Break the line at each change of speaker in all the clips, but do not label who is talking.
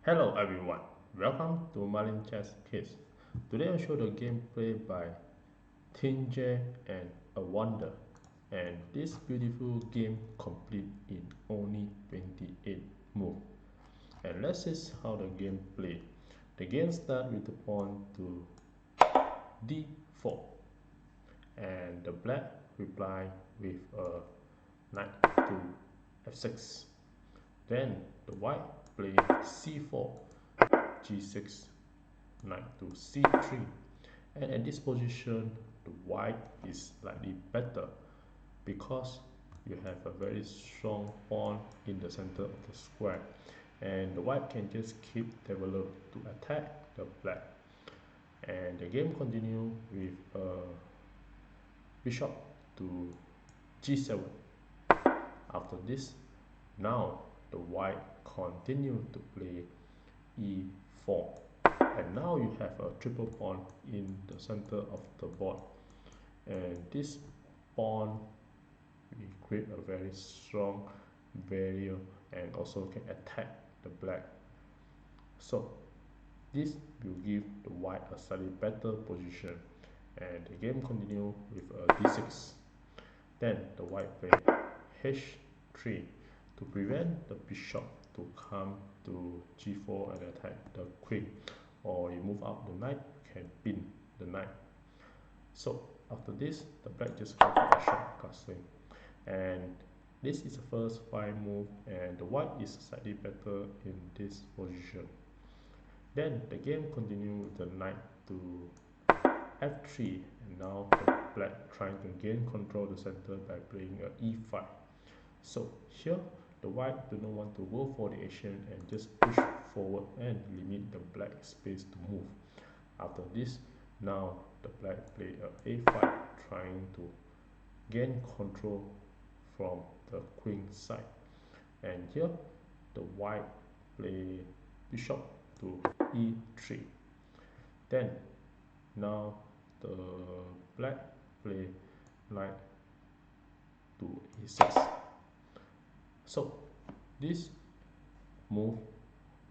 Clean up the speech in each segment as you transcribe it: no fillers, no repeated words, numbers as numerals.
Hello everyone, welcome to Marlin Chess Kids. Today I'll show the gameplay by Tingjie and Awonder, and this beautiful game complete in only 28 moves. And let's see how the game play. The game start with the pawn to d4, and the black reply with a knight to f6. Then the white play c4, g6, knight to c3, and at this position the white is slightly better because you have a very strong pawn in the center of the square, and the white can just keep develop to attack the black. And the game continue with bishop to g7. After this, now the white continue to play e4, and now you have a triple pawn in the center of the board, and this pawn will create a very strong barrier and also can attack the black. So this will give the white a slightly better position, and the game continue with a d6. Then the white play h3 to prevent the bishop to come to g4 and attack the queen, or you move up the knight, you can pin the knight. So after this, the black just go for a short castling, and this is the first 5 move, and the white is slightly better in this position. Then the game continue with the knight to f3, and now the black trying to gain control the center by playing a e5. So here the white do not want to go for the action and just push forward and limit the black space to move. After this, now the black play a a5, trying to gain control from the queen side, and here the white play bishop to e3. Then now the black play knight to e6. So this move,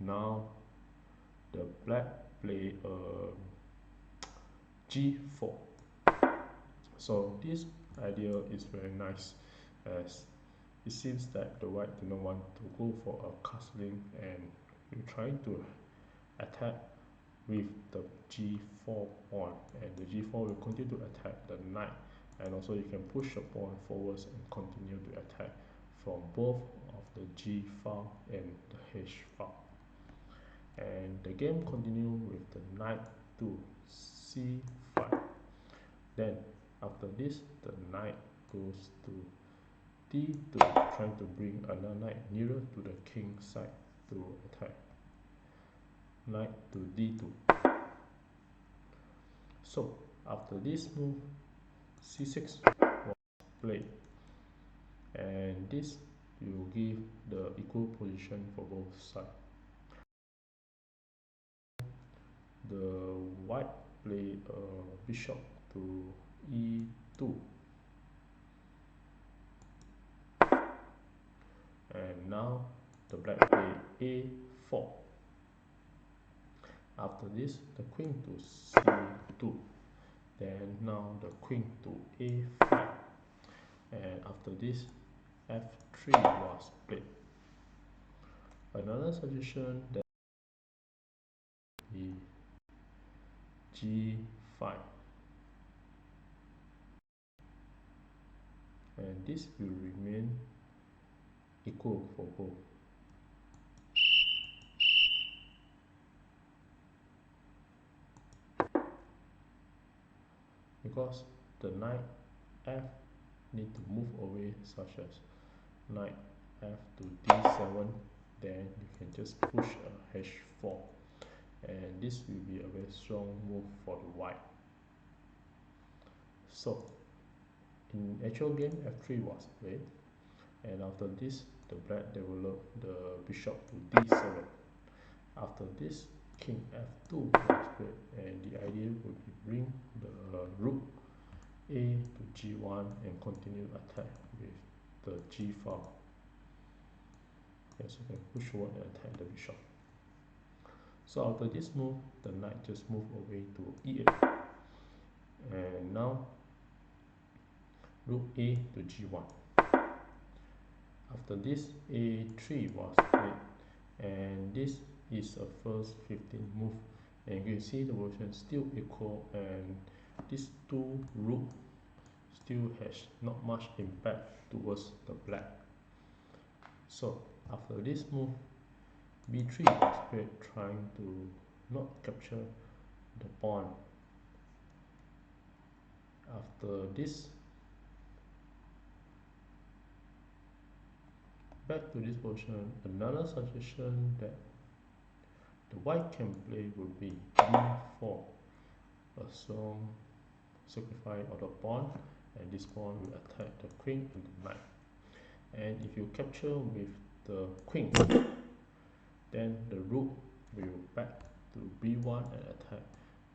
now the black play g4. So this idea is very nice, as it seems that the white do not want to go for a castling, and you're trying to attack with the g4 pawn, and the g4 will continue to attack the knight, and also you can push the pawn forwards and continue to attack from both of the g file and the h file. And the game continue with the knight to c5. Then after this, the knight goes to d2, trying to bring another knight nearer to the king side to attack. Knight to d2. So after this move, c6 was played, and this will give the equal position for both sides. The white play bishop to e2, and now the black play a4. After this, the queen to c2, then now the queen to a5, and after this f3 was played. Another suggestion that is g5, and this will remain equal for both. Because the knight f need to move away, such as knight f to d7, then you can just push a h4, and this will be a very strong move for the white. So in actual game, f3 was played, and after this the black developed the bishop to d7. After this, king f2 was played, and the idea would be bring the rook a to g1 and continue attack with the g file. Yes, you can push forward and attack the bishop. So after this move, the knight just move away to e8, and now rook a to g1. After this, a3 was played, and this is a first 15 move, and you can see the position still equal, and these two rook still has not much impact towards the black. So after this move, b3 was played, trying to not capture the pawn. After this, back to this position, another suggestion that the white can play would be b4, a strong sacrifice of the pawn, and this pawn will attack the queen and the knight. And if you capture with the queen, then the rook will back to b1 and attack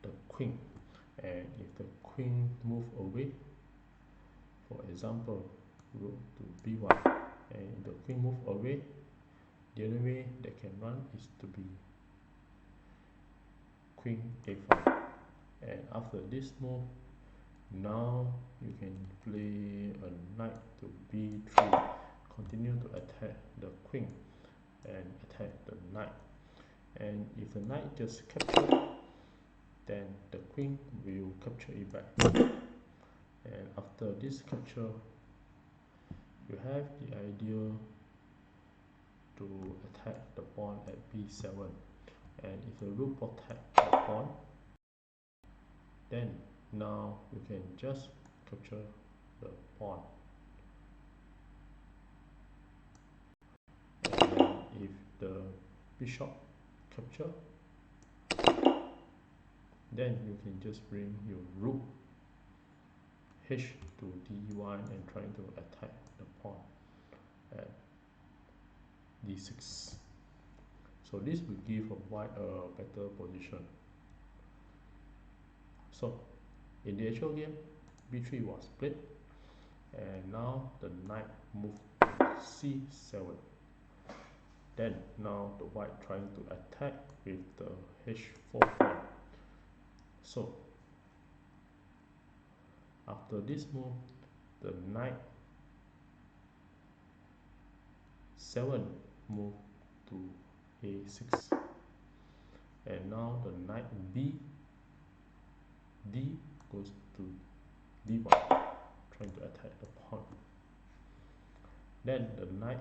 the queen. And if the queen move away, for example, rook to b1, and if the queen move away, the only way they can run is to be queen a5. And after this move, now you can play a knight to b3, continue to attack the queen and attack the knight. And if the knight just capture, then the queen will capture it back. And after this capture, you have the idea to attack the pawn at b7. And if the rook protect the pawn, then now you can just capture the pawn. And if the bishop capture, then you can just bring your rook h to d1 and trying to attack the pawn at d6. So this will give a white a better position. So in the actual game, b3 was played, and now the knight moved to c7. Then now the white trying to attack with the h4 pawn. So after this move, the knight 7 move to a6, and now the knight b d goes to d1, trying to attack the pawn. Then the knight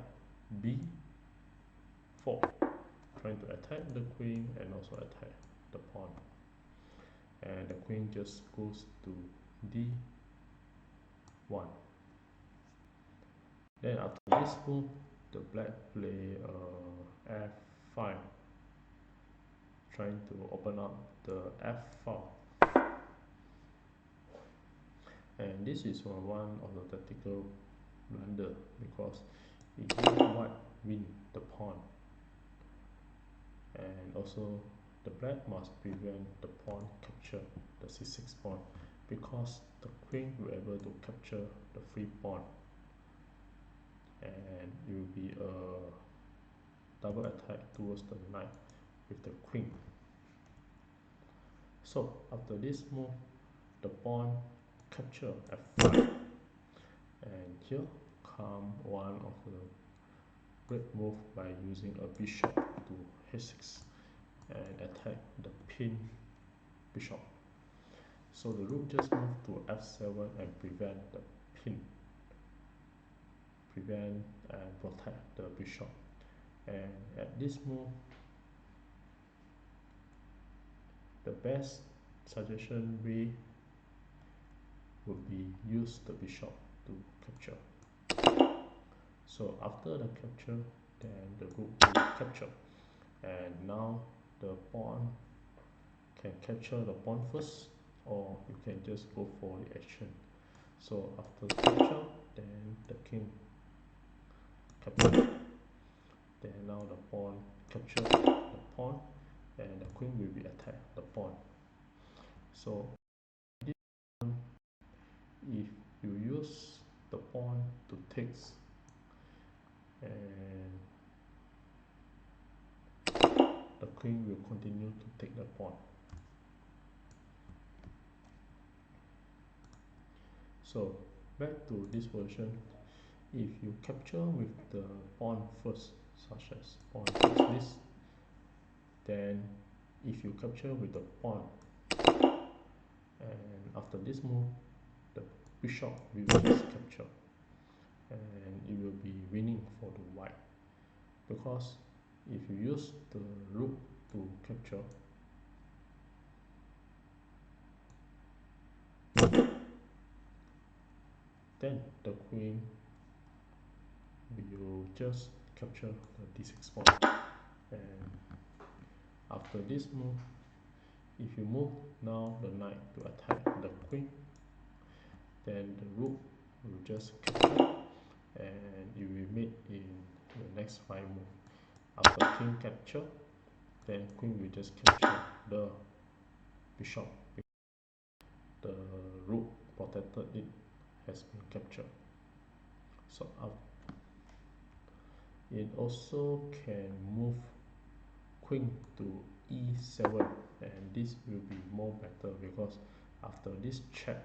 b4, trying to attack the queen and also attack the pawn. And the queen just goes to d1. Then after this move, the black play f5, trying to open up the f file. And this is one of the tactical blunder, because it gives white win the pawn, and also the black must prevent the pawn capture the c6 pawn, because the queen will be able to capture the free pawn, and it will be a double attack towards the knight with the queen. So after this move, the pawn capture f5, and here come one of the great move by using a bishop to h6 and attack the pin bishop. So the rook just move to f7 and prevent the pin, prevent and protect the bishop. And at this move, the best suggestion way would be use the bishop to capture. So after the capture, then the rook will capture, and now the pawn can capture the pawn first, or you can just go for the action. So after the capture, then the king capture, then now the pawn capture the pawn, and the queen will be attacked the pawn. So this one, if you use the pawn to takes, and the queen will continue to take the pawn. So back to this version, if you capture with the pawn first, such as pawn takes this, then if you capture with the pawn, and after this move, the bishop will just capture, and it will be winning for the white, because if you use the rook to capture, then the queen will just capture the d6 pawn. And after this move, if you move now the knight to attack the queen, then the rook will just capture, and it will mate in the next 5 moves. After king capture, then queen will just capture the bishop. The rook protected it has been captured. So it also can move queen to e7, and this will be more better because after this check,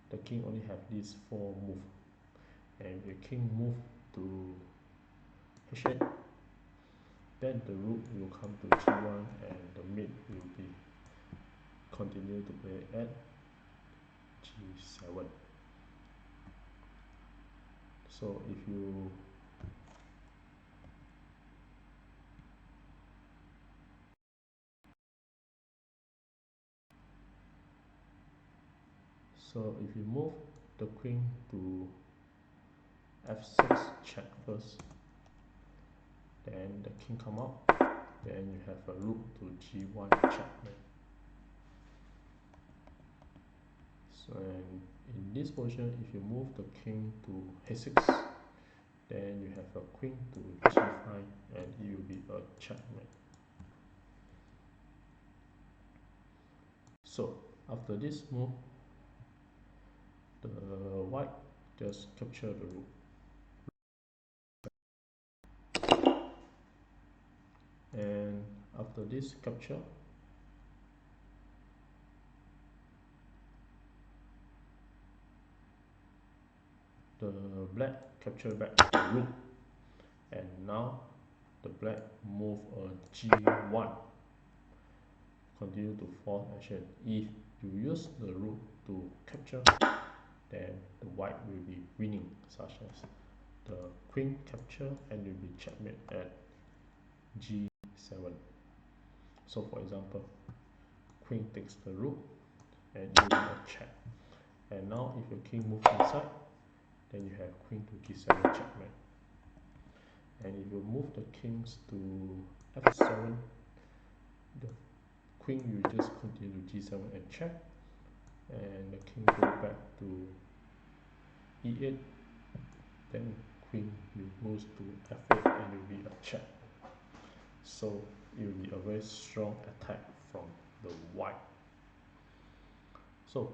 the king only have these 4 moves, and the king move to h8, then the rook will come to g1, and the mate will be continue to play at g7. So if you move the queen to f6 check first, then the king come out, then you have a rook to g1 checkmate. So and in this position, if you move the king to h6, then you have a queen to g5, and it will be a checkmate. So after this move, the white just capture the rook, and after this capture, the black capture back the rook, and now the black move a g1, continue to force action. If you use the rook to capture, then the white will be winning, such as the queen capture and will be checkmate at g7. So for example, queen takes the rook, and it will be a check. And now if your king moves inside, then you have queen to g7 checkmate. And if you move the kings to f7, the queen will just continue to g7 and check, and the king go back to e8, then queen will goes to f8, and it will be a check. So it will be a very strong attack from the white. So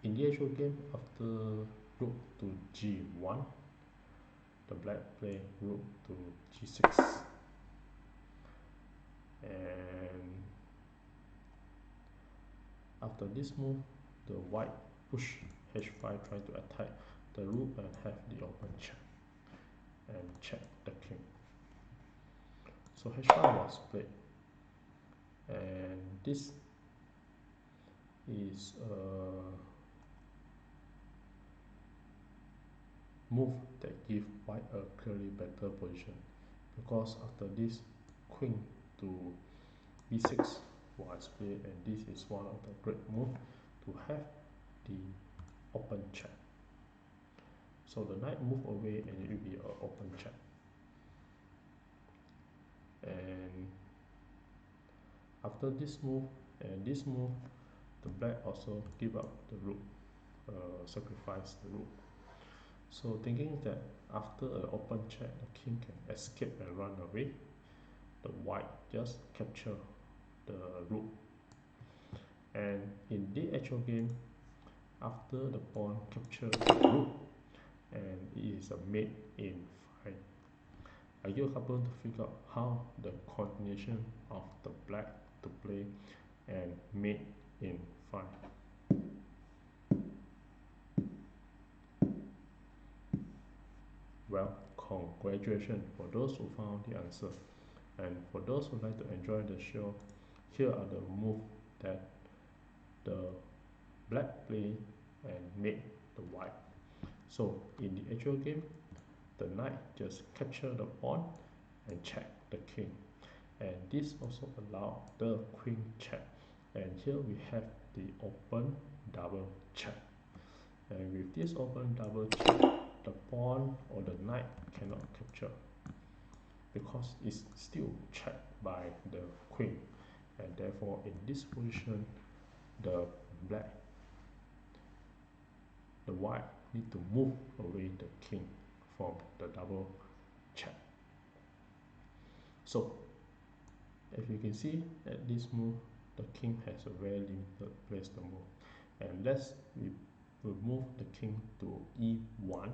in the actual game, after rook to g1, the black play rook to g6, and after this move, the white push h5, trying to attack the rook and have the open check and check the king. So h5 was played, and this is a move that gives white a clearly better position, because after this, queen to b6 was played, and this is one of the great moves to have the open check. So the knight move away, and it will be an open check. And after this move and this move, the black also give up the rook, sacrifice the rook. So thinking that after an open check, the king can escape and run away, the white just capture the rook. And in the actual game, after the pawn capture the rook, and it is a mate in 5, I give a couple to figure out how the coordination of the black play and mate in 5. Well, congratulations for those who found the answer. And for those who like to enjoy the show, here are the moves that the black play and mate the white. So in the actual game, the knight just capture the pawn and check the king, and this also allow the queen check, and here we have the open double check, and with this open double check, the pawn or the knight cannot capture because it's still checked by the queen, and therefore in this position the white need to move away the king from the double check. So if you can see at this move, the king has a very limited place to move, and we will move the king to e1,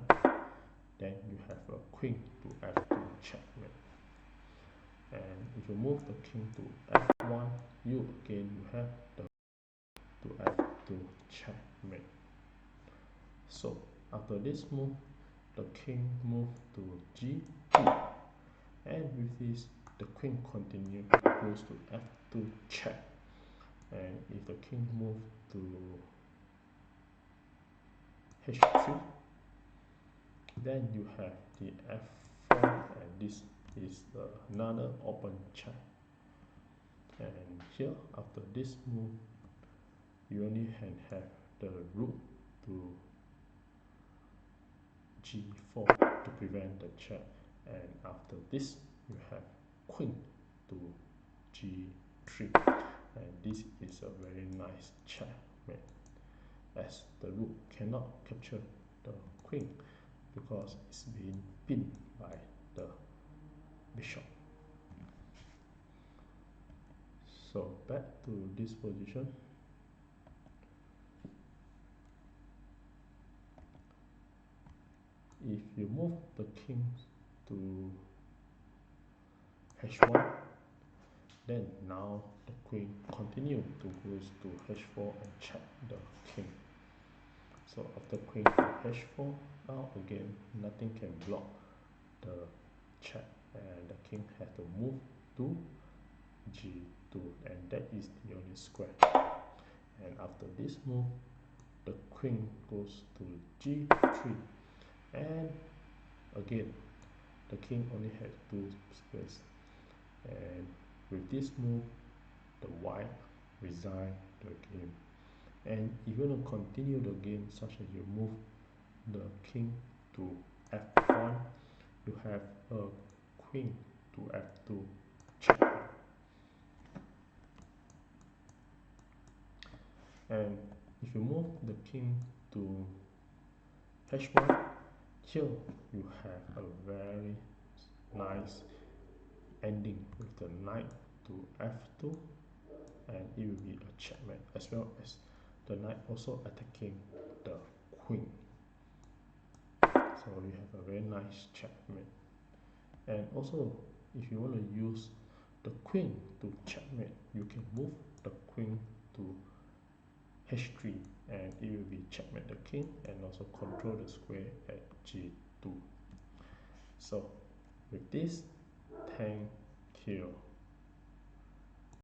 then you have a queen to f2 checkmate, and if you move the king to f1, you have the to f2 checkmate. So after this move, the king move to g2, and with this the queen continue goes to f2 check, and if the king move to h3, then you have the f4, and this is another open check. And here after this move, you only can have the rook to g4 to prevent the check, and after this you have queen to g3, and this is a very nice checkmate, as the rook cannot capture the queen because it's being pinned by the bishop. So back to this position. If you move the king to h1, then now the queen continue to goes to h4 and check the king. So after queen to h4, now again nothing can block the check, and the king has to move to g2, and that is the only square. And after this move, the queen goes to g3, and again the king only has 2 squares, and with this move the white resign the game. And if you want to continue the game, such as you move the king to f1, you have a queen to f2 check. And if you move the king to h1, here you have a very nice ending with the knight to f2, and it will be a checkmate, as well as the knight also attacking the queen. So you have a very nice checkmate. And also, if you want to use the queen to checkmate, you can move the queen to h3, and it will be checkmate the king and also control the square at g2. So with this, thank you.